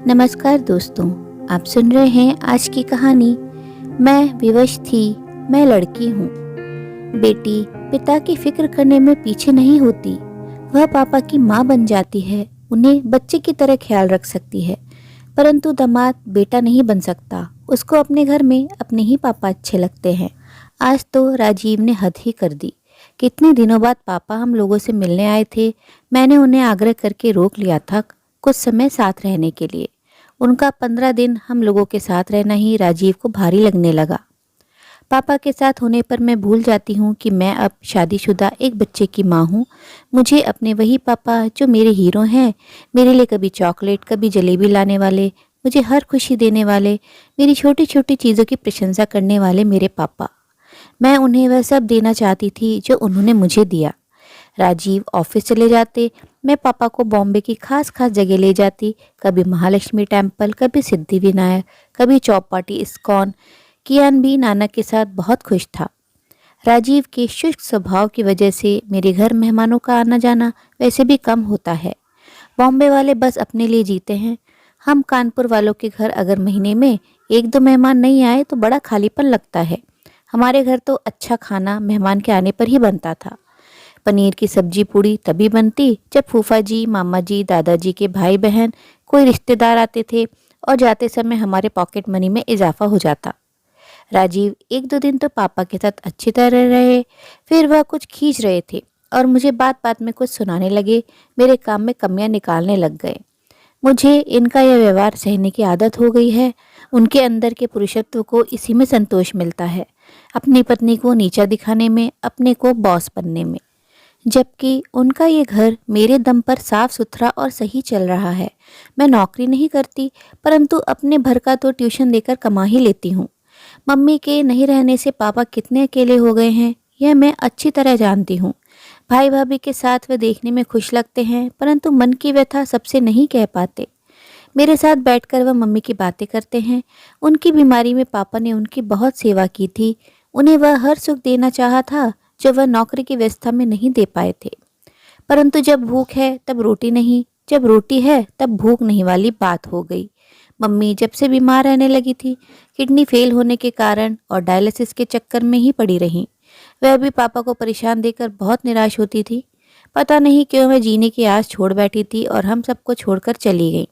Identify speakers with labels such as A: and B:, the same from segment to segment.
A: नमस्कार दोस्तों, आप सुन रहे हैं आज की कहानी। मैं विवश थी, मैं लड़की हूँ। बेटी पिता की फिक्र करने में पीछे नहीं होती। वह पापा की माँ बन जाती है, उन्हें बच्चे की तरह ख्याल रख सकती है। परंतु दामाद बेटा नहीं बन सकता। उसको अपने घर में अपने ही पापा अच्छे लगते हैं। आज तो राजीव ने हद ही कर दी। कितने दिनों बाद पापा हम लोगों से मिलने आए थे। मैंने उन्हें आग्रह करके रोक लिया था कुछ समय साथ रहने के लिए। उनका 15 दिन हम लोगों के साथ रहना ही राजीव को भारी लगने लगा। पापा के साथ होने पर मैं भूल जाती हूँ कि मैं अब शादीशुदा एक बच्चे की माँ हूँ। मुझे अपने वही पापा जो मेरे हीरो हैं, मेरे लिए कभी चॉकलेट कभी जलेबी लाने वाले, मुझे हर खुशी देने वाले, मेरी छोटी छोटी चीज़ों की प्रशंसा करने वाले मेरे पापा, मैं उन्हें वह सब देना चाहती थी जो उन्होंने मुझे दिया। राजीव ऑफिस चले जाते, मैं पापा को बॉम्बे की खास खास जगह ले जाती। कभी महालक्ष्मी टेम्पल, कभी सिद्धि विनायक, कभी चौपाटी इस्कॉन। कियान भी नाना के साथ बहुत खुश था। राजीव के शुष्क स्वभाव की वजह से मेरे घर मेहमानों का आना जाना वैसे भी कम होता है। बॉम्बे वाले बस अपने लिए जीते हैं। हम कानपुर वालों के घर अगर महीने में एक दो मेहमान नहीं आए तो बड़ा खालीपन लगता है। हमारे घर तो अच्छा खाना मेहमान के आने पर ही बनता था। पनीर की सब्जी पूड़ी तभी बनती जब फूफा जी, मामा जी, दादाजी के भाई बहन, कोई रिश्तेदार आते थे और जाते समय हमारे पॉकेट मनी में इजाफा हो जाता। राजीव एक दो दिन तो पापा के साथ अच्छी तरह रहे, फिर वह कुछ खींच रहे थे और मुझे बात बात में कुछ सुनाने लगे। मेरे काम में कमियां निकालने लग गए। मुझे इनका यह व्यवहार सहने की आदत हो गई है। उनके अंदर के पुरुषत्व को इसी में संतोष मिलता है, अपनी पत्नी को नीचा दिखाने में, अपने को बॉस बनने में। जबकि उनका ये घर मेरे दम पर साफ सुथरा और सही चल रहा है। मैं नौकरी नहीं करती, परंतु अपने भर का तो ट्यूशन देकर कमा ही लेती हूँ। मम्मी के नहीं रहने से पापा कितने अकेले हो गए हैं, यह मैं अच्छी तरह जानती हूँ। भाई भाभी के साथ वे देखने में खुश लगते हैं, परंतु मन की व्यथा सबसे नहीं कह पाते। मेरे साथ बैठकर वह मम्मी की बातें करते हैं। उनकी बीमारी में पापा ने उनकी बहुत सेवा की थी। उन्हें वह हर सुख देना चाहा था जो वह नौकरी की व्यवस्था में नहीं दे पाए थे। परंतु जब भूख है तब रोटी नहीं, जब रोटी है तब भूख नहीं वाली बात हो गई। मम्मी जब से बीमार रहने लगी थी, किडनी फेल होने के कारण और डायलिसिस के चक्कर में ही पड़ी रही। वह भी पापा को परेशान देकर बहुत निराश होती थी। पता नहीं क्यों वह जीने की आस छोड़ बैठी थी और हम सबको छोड़कर चली गई।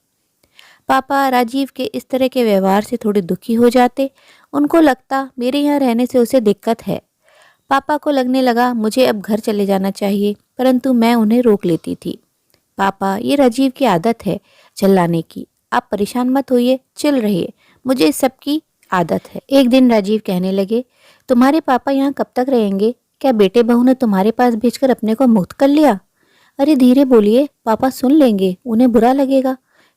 A: पापा राजीव के इस तरह के व्यवहार से थोड़े दुखी हो जाते। उनको लगता मेरे यहाँ रहने से उसे दिक्कत है। पापा को लगने लगा मुझे अब घर चले जाना चाहिए, परंतु मैं उन्हें रोक लेती थी। पापा, ये राजीव की आदत है चिल्लाने की। आप परेशान मत होइए, चिल रहिए, मुझे इस सब की आदत है। एक दिन राजीव कहने लगे, तुम्हारे पापा यहाँ कब तक रहेंगे? क्या बेटे बहू ने तुम्हारे पास भेजकर अपने को मुक्त कर लिया? अरे धीरे बोलिए, पापा सुन लेंगे, उन्हें बुरा लगेगा।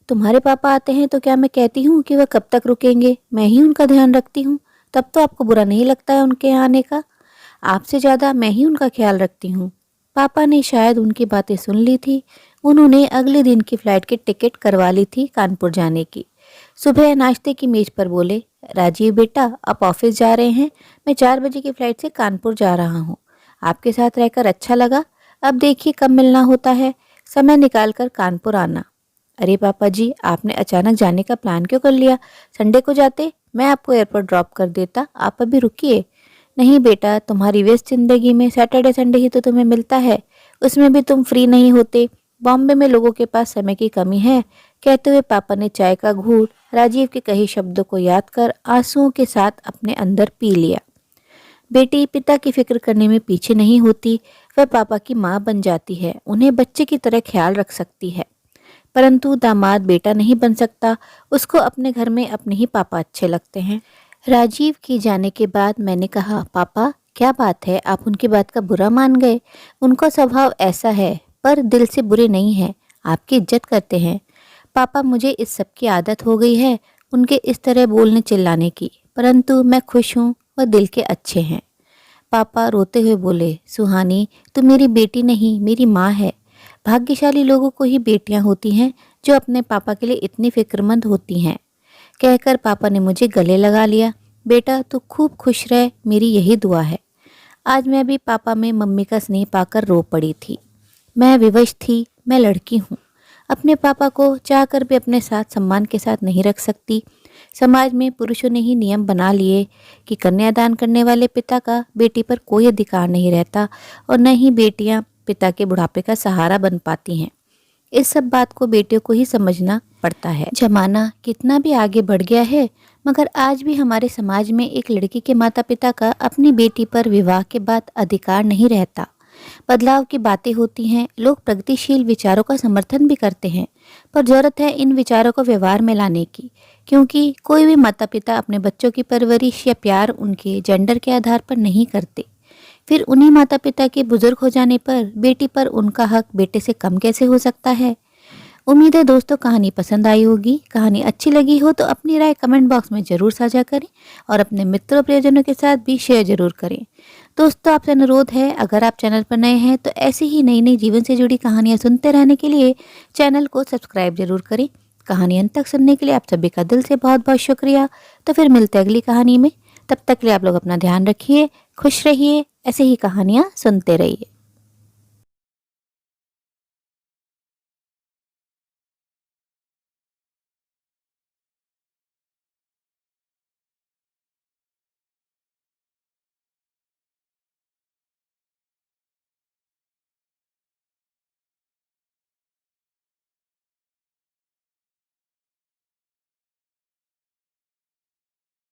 A: तुम्हारे पापा आते हैं तो क्या मैं कहती हूँ कि वह कब तक रुकेंगे? मैं ही उनका ध्यान रखती हूँ, तब तो आपको बुरा नहीं लगता है उनके यहाँ आने का। आपसे ज़्यादा मैं ही उनका ख्याल रखती हूँ। पापा ने शायद उनकी बातें सुन ली थी। उन्होंने अगले दिन की फ्लाइट की टिकट करवा ली थी कानपुर जाने की। सुबह नाश्ते की मेज पर बोले, राजीव बेटा आप ऑफिस जा रहे हैं, मैं 4 बजे की फ्लाइट से कानपुर जा रहा हूँ। आपके साथ रहकर अच्छा लगा, अब देखिए कब मिलना होता है, समय निकाल कर कानपुर आना। अरे पापा जी, आपने अचानक जाने का प्लान क्यों कर लिया? संडे को जाते, मैं आपको एयरपोर्ट ड्रॉप कर देता, आप अभी रुकिए। नहीं बेटा, तुम्हारी व्यस्त जिंदगी में सैटरडे संडे ही तो तुम्हें मिलता है, उसमें भी तुम फ्री नहीं होते। बॉम्बे में लोगों के पास समय की कमी है। कहते हुए पापा ने चाय का घूंट राजीव के कहे शब्दों को याद कर आंसुओं के साथ अपने अंदर पी लिया। बेटी पिता की फिक्र करने में पीछे नहीं होती। वह पापा की माँ बन जाती है, उन्हें बच्चे की तरह ख्याल रख सकती है। परंतु दामाद बेटा नहीं बन सकता। उसको अपने घर में अपने ही पापा अच्छे लगते हैं। राजीव के जाने के बाद मैंने कहा, पापा क्या बात है, आप उनकी बात का बुरा मान गए? उनका स्वभाव ऐसा है, पर दिल से बुरे नहीं हैं, आपकी इज्जत करते हैं। पापा, मुझे इस सब की आदत हो गई है, उनके इस तरह बोलने चिल्लाने की, परंतु मैं खुश हूँ, वह दिल के अच्छे हैं। पापा रोते हुए बोले, सुहानी तू मेरी बेटी नहीं मेरी माँ है। भाग्यशाली लोगों को ही बेटियां होती हैं जो अपने पापा के लिए इतनी फिक्रमंद होती हैं। कहकर पापा ने मुझे गले लगा लिया। बेटा तू खूब खुश रह, मेरी यही दुआ है। आज मैं भी पापा में मम्मी का स्नेह पाकर रो पड़ी थी। मैं विवश थी, मैं लड़की हूँ। अपने पापा को चाहकर भी अपने साथ सम्मान के साथ नहीं रख सकती। समाज में पुरुषों ने ही नियम बना लिए कि कन्यादान करने वाले पिता का बेटी पर कोई अधिकार नहीं रहता और न ही बेटियां पिता के बुढ़ापे का सहारा बन पाती हैं। इस सब बात को बेटियों को ही समझना पड़ता है। जमाना कितना भी आगे बढ़ गया है, मगर आज भी हमारे समाज में एक लड़की के माता पिता का अपनी बेटी पर विवाह के बाद अधिकार नहीं रहता। बदलाव की बातें होती हैं, लोग प्रगतिशील विचारों का समर्थन भी करते हैं, पर जरूरत है इन विचारों को व्यवहार में लाने की, क्योंकि कोई भी माता पिता अपने बच्चों की परवरिश या प्यार उनके जेंडर के आधार पर नहीं करते। फिर उन्हीं माता पिता के बुजुर्ग हो जाने पर बेटी पर उनका हक बेटे से कम कैसे हो सकता है। उम्मीद है दोस्तों कहानी पसंद आई होगी। कहानी अच्छी लगी हो तो अपनी राय कमेंट बॉक्स में ज़रूर साझा करें और अपने मित्रों प्रियजनों के साथ भी शेयर जरूर करें। दोस्तों आपसे अनुरोध है, अगर आप चैनल पर नए हैं तो ऐसी ही नई नई जीवन से जुड़ी कहानियाँ सुनते रहने के लिए चैनल को सब्सक्राइब जरूर करें। कहानी अंत तक सुनने के लिए आप सभी का दिल से बहुत बहुत शुक्रिया। तो फिर मिलते हैं अगली कहानी में। तब तक के लिए आप लोग अपना ध्यान रखिए, खुश रहिए, ऐसे ही कहानियाँ सुनते रहिए।